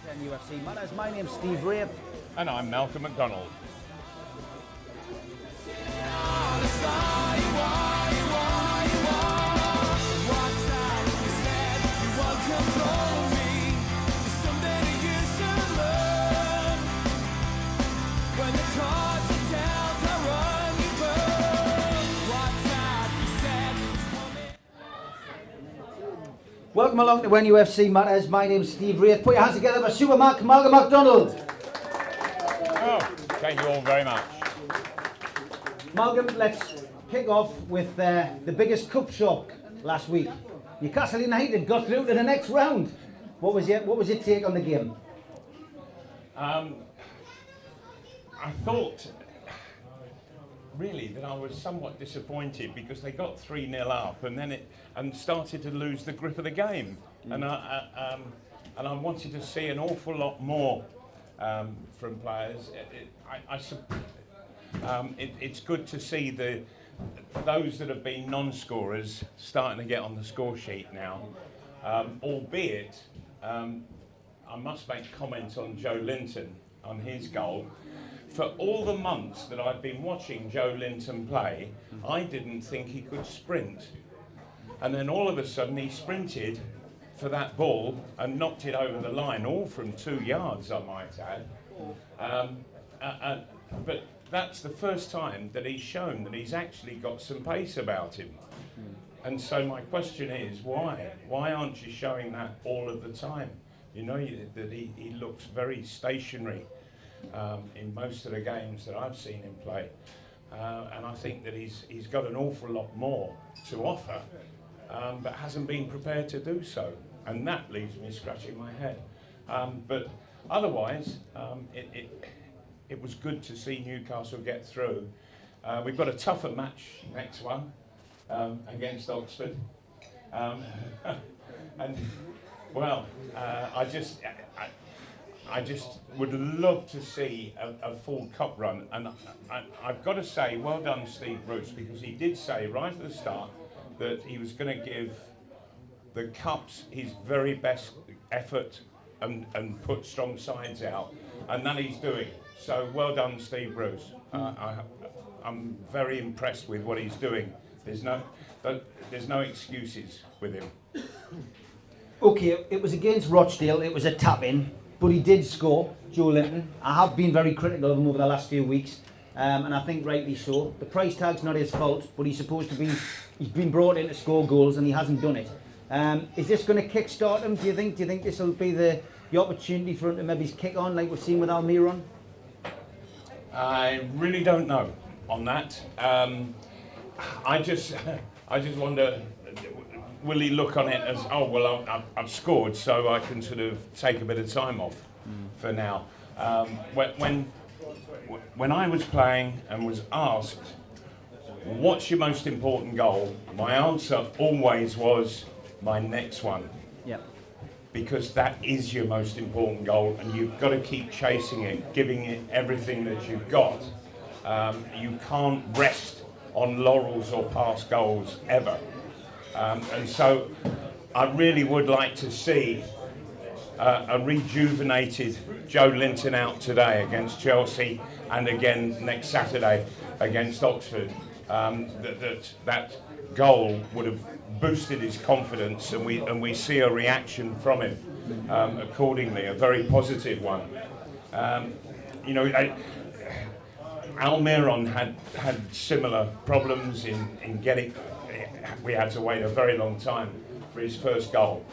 NUFC Matters. My name's Steve Wraith. And I'm Malcolm McDonald. Welcome along to NUFC Matters. My name's Steve Wraith. Put your hands together for Supermac, Malcolm McDonald. Oh, thank you all very much. Malcolm, let's kick off with the biggest cup shock last week. Newcastle United got through to the next round. What was your take on the game? I thought really that I was somewhat disappointed because they got 3-0 up and then started to lose the grip of the game. And I wanted to see an awful lot more from players. It's good to see those that have been non-scorers starting to get on the score sheet now, albeit I must make comment on Jolynns on his goal. For all the months that I've been watching Jolynns play, I didn't think he could sprint. And then all of a sudden he sprinted for that ball and knocked it over the line, all from 2 yards, I might add. But that's the first time that he's shown that he's actually got some pace about him. And so my question is, why? Why aren't you showing that all of the time? You know that he looks very stationary in most of the games that I've seen him play. And I think that he's got an awful lot more to offer, but hasn't been prepared to do so. And that leaves me scratching my head. But otherwise, it was good to see Newcastle get through. We've got a tougher match next one against Oxford. And well, I just would love to see a full cup run, and I've got to say, well done, Steve Bruce, because he did say right at the start that he was going to give the cups his very best effort and put strong sides out, and that he's doing. So well done, Steve Bruce. I'm very impressed with what he's doing. There's no excuses with him. Okay, it was against Rochdale. It was a tap-in. But he did score, Jolynns. I have been very critical of him over the last few weeks, and I think rightly so. The price tag's not his fault, but he's been brought in to score goals and he hasn't done it. Is this going to kick-start him, do you think? Do you think this will be the opportunity for him to maybe kick on like we've seen with Almiron? I really don't know on that. I just wonder, will he look on it as, oh, well, I've scored, so I can sort of take a bit of time off for now. When I was playing and was asked, what's your most important goal? My answer always was my next one. Yeah. Because that is your most important goal, and you've got to keep chasing it, giving it everything that you've got. You can't rest on laurels or past goals ever. And so I really would like to see a rejuvenated Jolynns out today against Chelsea and again next Saturday against Oxford. That goal would have boosted his confidence, and we see a reaction from him accordingly, a very positive one. You know, Almiron had similar problems in getting. We had to wait a very long time for his first goal.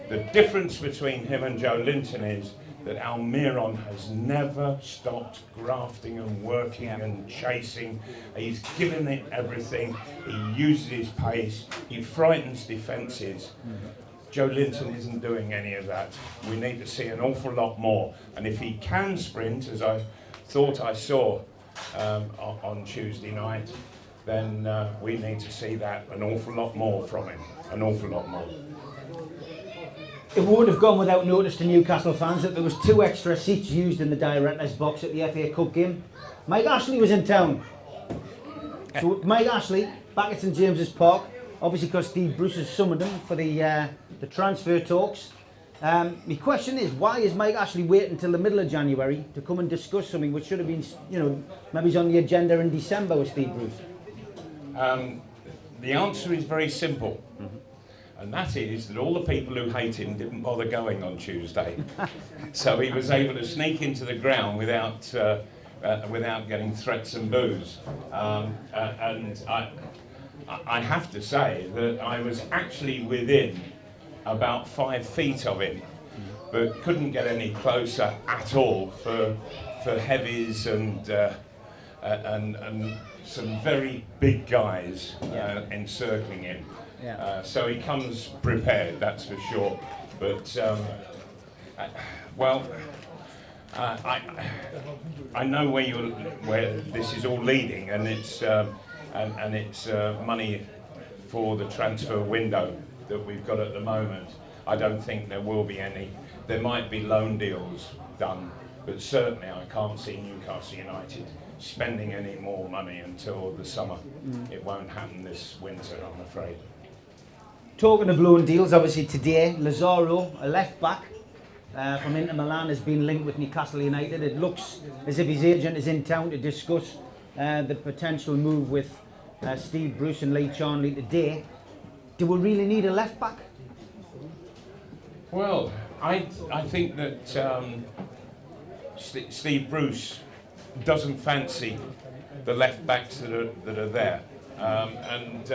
The difference between him and Jolynns is that Almiron has never stopped grafting and working and chasing. He's given it everything. He uses his pace. He frightens defences. Jolynns isn't doing any of that. We need to see an awful lot more. And if he can sprint, as I thought I saw on Tuesday night, then we need to see that an awful lot more from him. An awful lot more. It won't have gone without notice to Newcastle fans that there was 2 extra seats used in the director's box at the FA Cup game. Mike Ashley was in town. So Mike Ashley, back at St James's Park, obviously because Steve Bruce has summoned him for the transfer talks. My question is, why is Mike Ashley waiting until the middle of January to come and discuss something which should have been, you know, maybe he's on the agenda in December with Steve Bruce? The answer is very simple. And that is that all the people who hate him didn't bother going on Tuesday. So he was able to sneak into the ground without getting threats and boos. And I have to say that I was actually within about 5 feet of him, but couldn't get any closer at all for heavies and some very big guys encircling him. Yeah. So he comes prepared, that's for sure. But I know where this is all leading, and it's money for the transfer window that we've got at the moment. I don't think there will be any. There might be loan deals done, but certainly I can't see Newcastle United spending any more money until the summer. It won't happen this winter, I'm afraid. Talking of loan deals, obviously today, Lazaro, a left-back from Inter Milan, has been linked with Newcastle United. It looks as if his agent is in town to discuss the potential move with Steve Bruce and Lee Charnley today. Do we really need a left-back? Well, I think that Steve Bruce doesn't fancy the left-backs that are there. And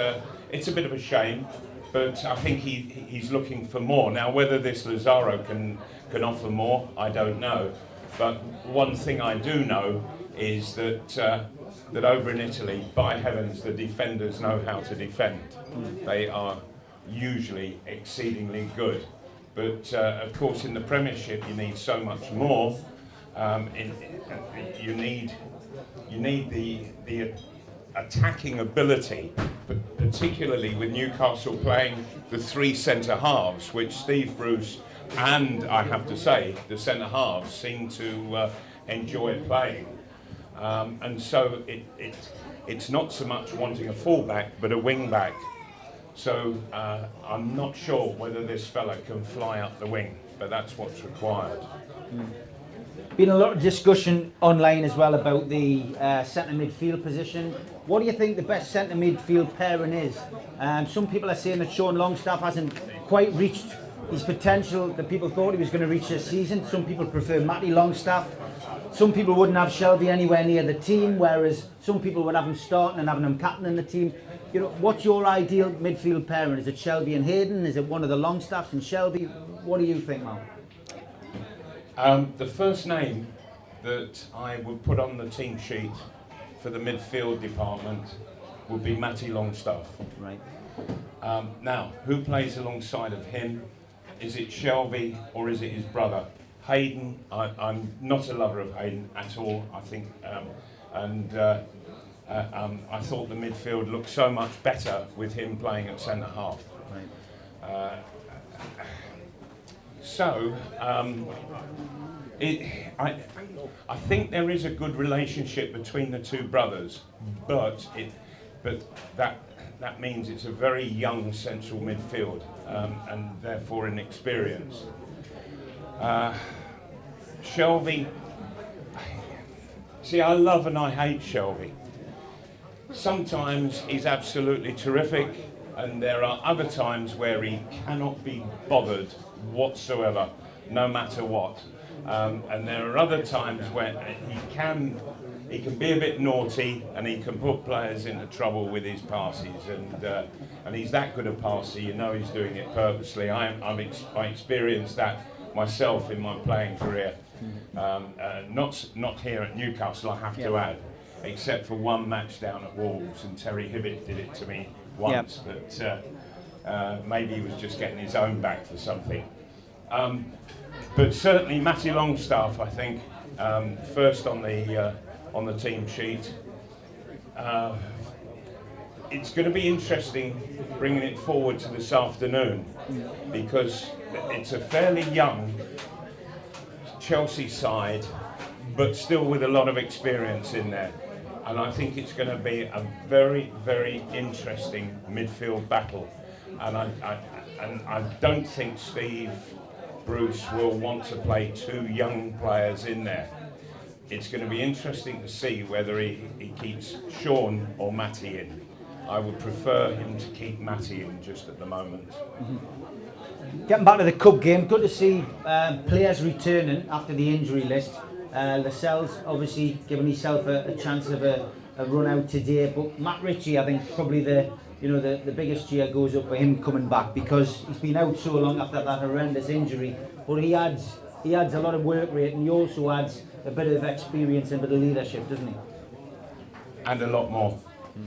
it's a bit of a shame. But I think he's looking for more. Now, whether this Lazaro can offer more, I don't know. But one thing I do know is that over in Italy, by heavens, the defenders know how to defend. They are usually exceedingly good. But of course, in the Premiership, you need so much more. You need the attacking ability, but particularly with Newcastle playing the 3 centre halves, which Steve Bruce and, I have to say, the centre halves seem to enjoy playing. And so it's not so much wanting a fullback, but a wing back. So I'm not sure whether this fella can fly up the wing, but that's what's required. Been a lot of discussion online as well about the centre midfield position. What do you think the best centre midfield pairing is? Some people are saying that Jolynns Longstaff hasn't quite reached his potential that people thought he was going to reach this season. Some people prefer Matty Longstaff. Some people wouldn't have Shelby anywhere near the team, whereas some people would have him starting and having him captaining the team. You know, what's your ideal midfield pairing? Is it Shelby and Hayden? Is it one of the Longstaffs and Shelby? What do you think, Mal? The first name that I would put on the team sheet for the midfield department would be Matty Longstaff. Right. Now, who plays alongside of him? Is it Shelby or is it his brother? Hayden, I'm not a lover of Hayden at all, I think, I thought the midfield looked so much better with him playing at centre half. Right. I think there is a good relationship between the two brothers, but that means it's a very young central midfield and therefore inexperienced. Shelby, see, I love and I hate Shelby. Sometimes he's absolutely terrific, and there are other times where he cannot be bothered whatsoever, no matter what. And there are other times where he can be a bit naughty, and he can put players into trouble with his passes. And he's that good a passer, you know he's doing it purposely. I experienced that myself in my playing career. Not here at Newcastle, I have to add, except for one match down at Wolves, and Terry Hibbett did it to me once, but maybe he was just getting his own back for something. But certainly Matty Longstaff, I think, first on the team sheet. It's going to be interesting bringing it forward to this afternoon, because it's a fairly young Chelsea side, but still with a lot of experience in there. And I think it's going to be a very, very interesting midfield battle. And I don't think Steve Bruce will want to play 2 young players in there. It's going to be interesting to see whether he keeps Sean or Matty in. I would prefer him to keep Matty in just at the moment. Getting back to the cup game, good to see players returning after the injury list. Lascelles obviously giving himself a chance of a run out today, but Matt Ritchie, I think probably the biggest cheer goes up for him coming back, because he's been out so long after that horrendous injury. But he adds a lot of work rate, and he also adds a bit of experience and a bit of leadership, doesn't he? And a lot more.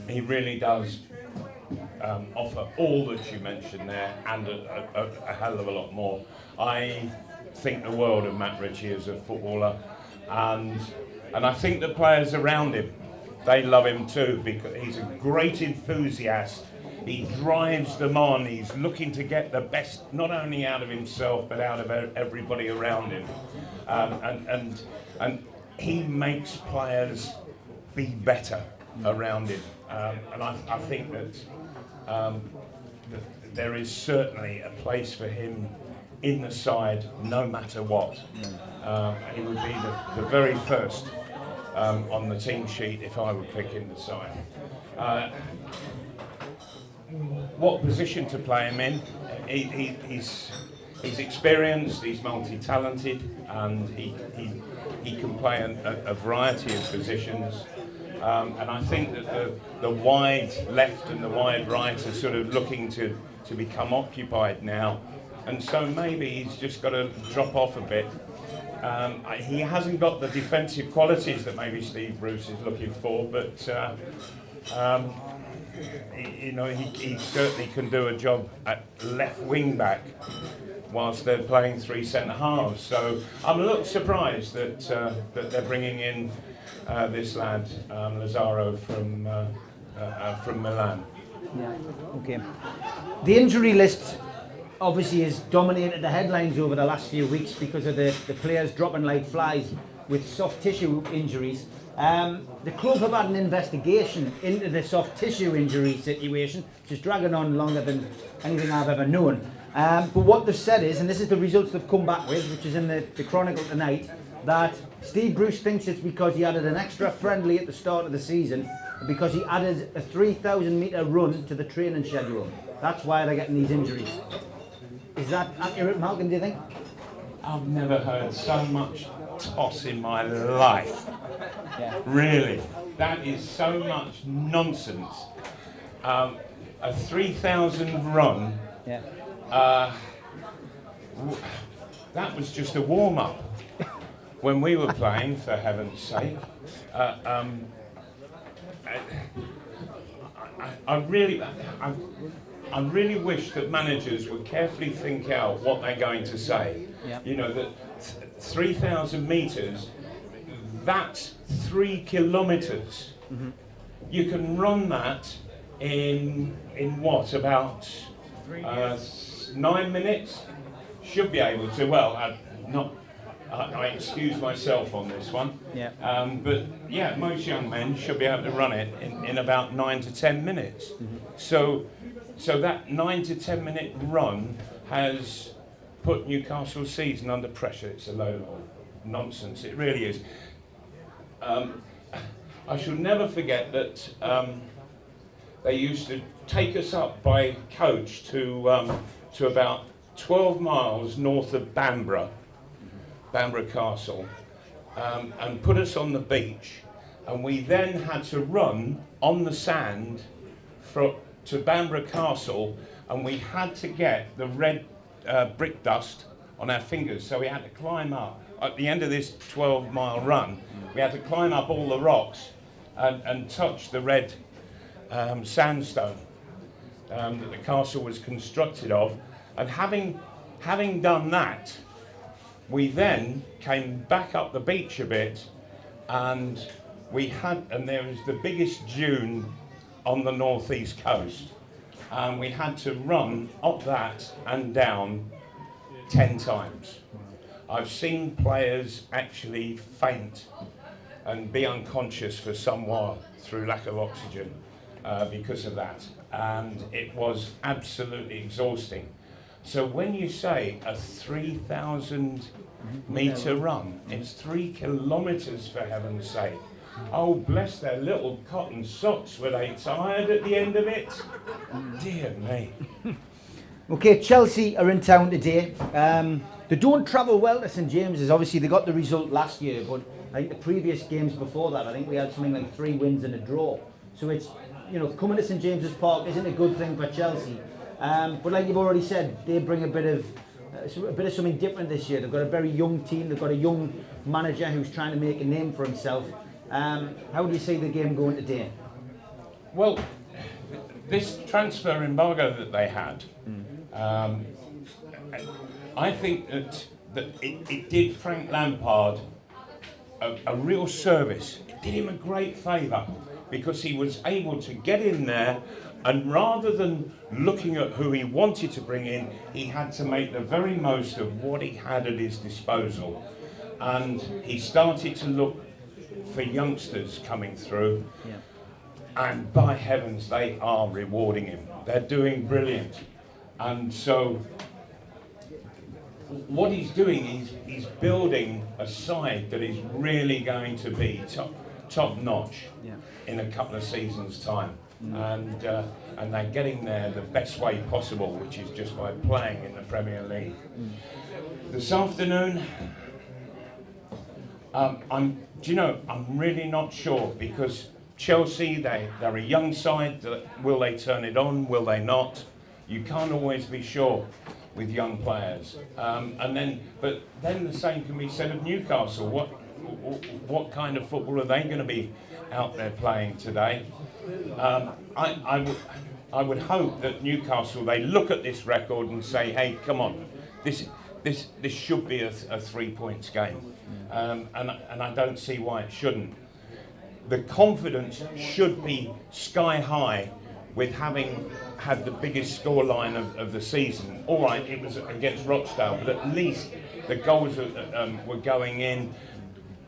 He really does offer all that you mentioned there, and a hell of a lot more. I think the world of Matt Ritchie as a footballer, and I think the players around him, they love him too, because he's a great enthusiast. He drives them on. He's looking to get the best, not only out of himself, but out of everybody around him. And he makes players be better around him. And I think that there is certainly a place for him in the side, no matter what. He would be the very first on the team sheet if I were picking the side. What position to play him in? He's experienced, he's multi-talented, and he can play a variety of positions. And I think that the wide left and the wide right are sort of looking to become occupied now. And so maybe he's just got to drop off a bit. He hasn't got the defensive qualities that maybe Steve Bruce is looking for, but he certainly can do a job at left wing back whilst they're playing 3 centre halves. So I'm a little surprised that they're bringing in this lad Lazaro from Milan. Yeah. Okay. The injury list obviously has dominated the headlines over the last few weeks because of the players dropping like flies with soft tissue injuries. The club have had an investigation into the soft tissue injury situation, which is dragging on longer than anything I've ever known. But what they've said is, and this is the results they've come back with, which is in the Chronicle tonight, that Steve Bruce thinks it's because he added an extra friendly at the start of the season, because he added a 3,000 metre run to the training schedule. That's why they're getting these injuries. Is that accurate, Malcolm, do you think? I've never heard so much toss in my life. Yeah. Really. That is so much nonsense. A 3,000 run, Yeah. that was just a warm-up when we were playing, for heaven's sake. I really wish that managers would carefully think out what they're going to say. Yep. You know, that 3,000 metres, that's 3 kilometres. Mm-hmm. You can run that in what, about 9 minutes? Should be able to. Well, I excuse myself on this one. Yeah. But yeah, most young men should be able to run it in about 9 to 10 minutes. Mm-hmm. So that 9 to 10 minute run has put Newcastle's season under pressure. It's a load of nonsense. It really is. I shall never forget that they used to take us up by coach to about 12 miles north of Bamborough Castle, and put us on the beach, and we then had to run on the sand to Bamborough Castle, and we had to get the red brick dust on our fingers, so we had to climb up. At the end of this 12-mile run, we had to climb up all the rocks and touch the red sandstone that the castle was constructed of. And having done that, we then came back up the beach a bit, and there was the biggest dune on the northeast coast, and we had to run up that and down 10 times. I've seen players actually faint and be unconscious for some while through lack of oxygen because of that, and it was absolutely exhausting. So when you say a 3,000 metre run, it's 3 kilometres for heaven's sake. Oh, bless their little cotton socks, were they tired at the end of it? Dear me. Okay, Chelsea are in town today. They don't travel well to St James's. Obviously, they got the result last year, but I think the previous games before that, I think we had something like 3 wins and a draw. So it's, you know, coming to St James's Park isn't a good thing for Chelsea. But like you've already said, they bring a bit of something different this year. They've got a very young team. They've got a young manager who's trying to make a name for himself. How do you see the game going today? Well, this transfer embargo that they had, I think that it did Frank Lampard a real service. It did him a great favour because he was able to get in there, and rather than looking at who he wanted to bring in, he had to make the very most of what he had at his disposal. And he started to look for youngsters coming through, and by heavens, they are rewarding him. They're doing brilliant. And so what he's doing is he's building a side that is really going to be top notch in a couple of seasons' time. And they're getting there the best way possible, which is just by playing in the Premier League. This afternoon, I'm really not sure, because Chelsea, they're a young side. Will they turn it on? Will they not? You can't always be sure with young players. But then the same can be said of Newcastle. What kind of football are they going to be out there playing today? I would hope that Newcastle, they look at this record and say, hey, come on, this should be a 3 points game, and I don't see why it shouldn't. The confidence should be sky high with having had the biggest scoreline of the season. All right, it was against Rochdale, but at least the goals were going in.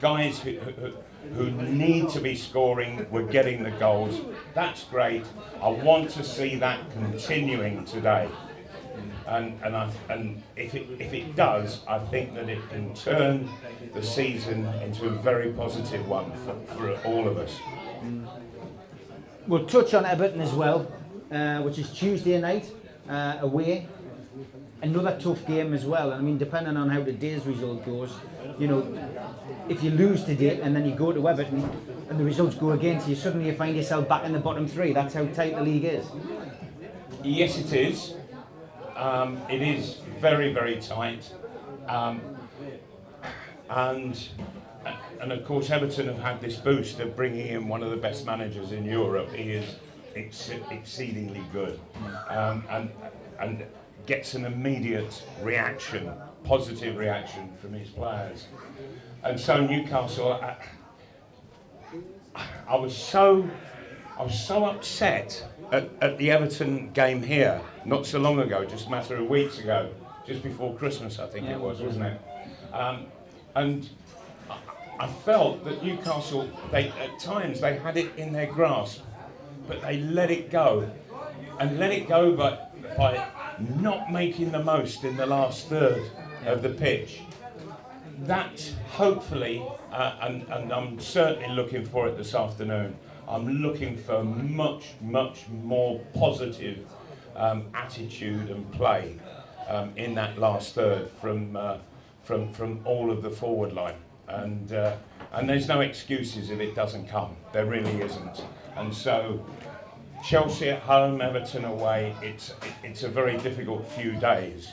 Guys who need to be scoring were getting the goals. That's great. I want to see that continuing today. And if it does, I think that it can turn the season into a very positive one for all of us. We'll touch on Everton as well, which is Tuesday night away. Another tough game as well. I mean, depending on how today's result goes, you know, if you lose today and then you go to Everton and the results go against you, suddenly you find yourself back in the bottom 3. That's how tight the league is. Yes, it is. It is very, very tight. And of course, Everton have had this boost of bringing in one of the best managers in Europe. He is exceedingly good, and gets an immediate reaction, positive reaction from his players. And so Newcastle, I was so upset at the Everton game here not so long ago, just a matter of weeks ago, just before Christmas, I think it was, wasn't it? And I felt that Newcastle, at times they had it in their grasp, but they let it go, and let it go by not making the most in the last third of the pitch. That hopefully, and I'm certainly looking for it this afternoon, I'm looking for much more positive attitude and play in that last third from all of the forward line, and there's no excuses if it doesn't come. There really isn't. And so Chelsea at home, Everton away. It's a very difficult few days,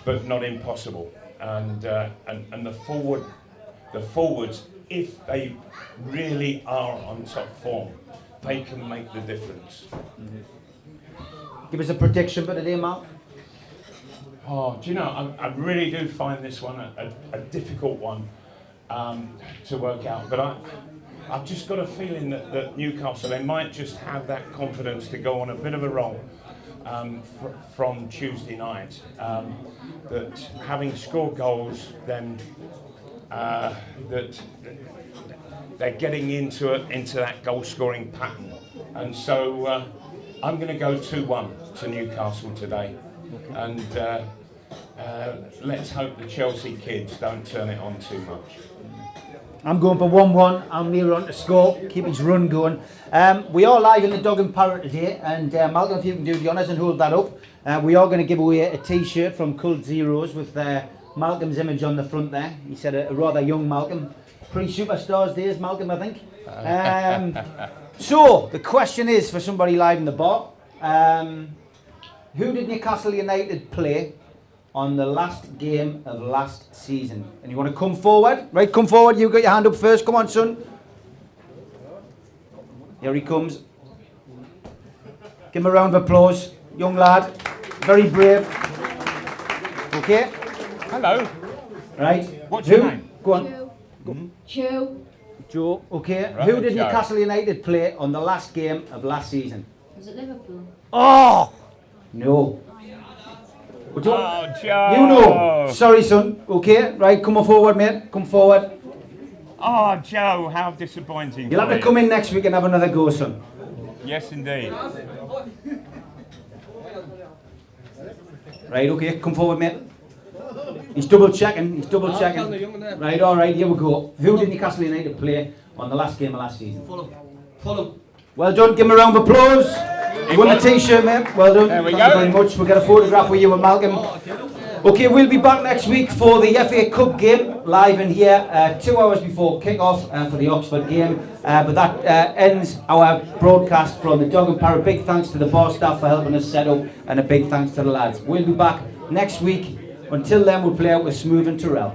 but not impossible. And the forwards, if they really are on top form, they can make the difference. Give us a prediction for today, Mark. Oh, do you know, I really do find this one a difficult one to work out, but I've just got a feeling that Newcastle, they might just have that confidence to go on a bit of a roll from Tuesday night, that having scored goals, then that they're getting into that goal scoring pattern. And so I'm going to go 2-1 to Newcastle today. And let's hope the Chelsea kids don't turn it on too much. I'm going for 1-1. I'm near on to score. Keep his run going. We are live in the Dog and Parrot today, and Malcolm, if you can do the honours and hold that up. We are going to give away a T-shirt from Cult Zeros with Malcolm's image on the front there. He said a rather young Malcolm. Pre-Superstars days, Malcolm, I think. So, the question is for somebody live in the bar. Who did Newcastle United play on the last game of last season? And you want to come forward? Right, come forward. You got your hand up first. Come on, son. Here he comes. Give him a round of applause. Young lad. Very brave. Okay? Hello. Right. What's your name? Go on. Joe. Joe. Okay. Right, Who did Joe. Newcastle United play on the last game of last season? Was it Liverpool? Oh! No. What do you- Oh, Joe. You know. Sorry, son. Okay. Right. Come on forward, mate. Come forward. Oh, Joe, how disappointing. You'll have for to you. come in next week and have another go, son. Yes, indeed. Right, okay, come forward, mate. He's double checking, Right, alright, here we go. Who did Newcastle United play on the last game of last season? Fulham. Well done, give him a round of applause. You won the T-shirt, mate. Well done. There we Thank you go. very much. We'll get a photograph with you and Malcolm. Okay, we'll be back next week for the FA Cup game, live in here, 2 hours before kick-off for the Oxford game. But that ends our broadcast from the Dog and Parrot. Big thanks to the bar staff for helping us set up, and a big thanks to the lads. We'll be back next week. Until then, we'll play out with Smooth and Terrell.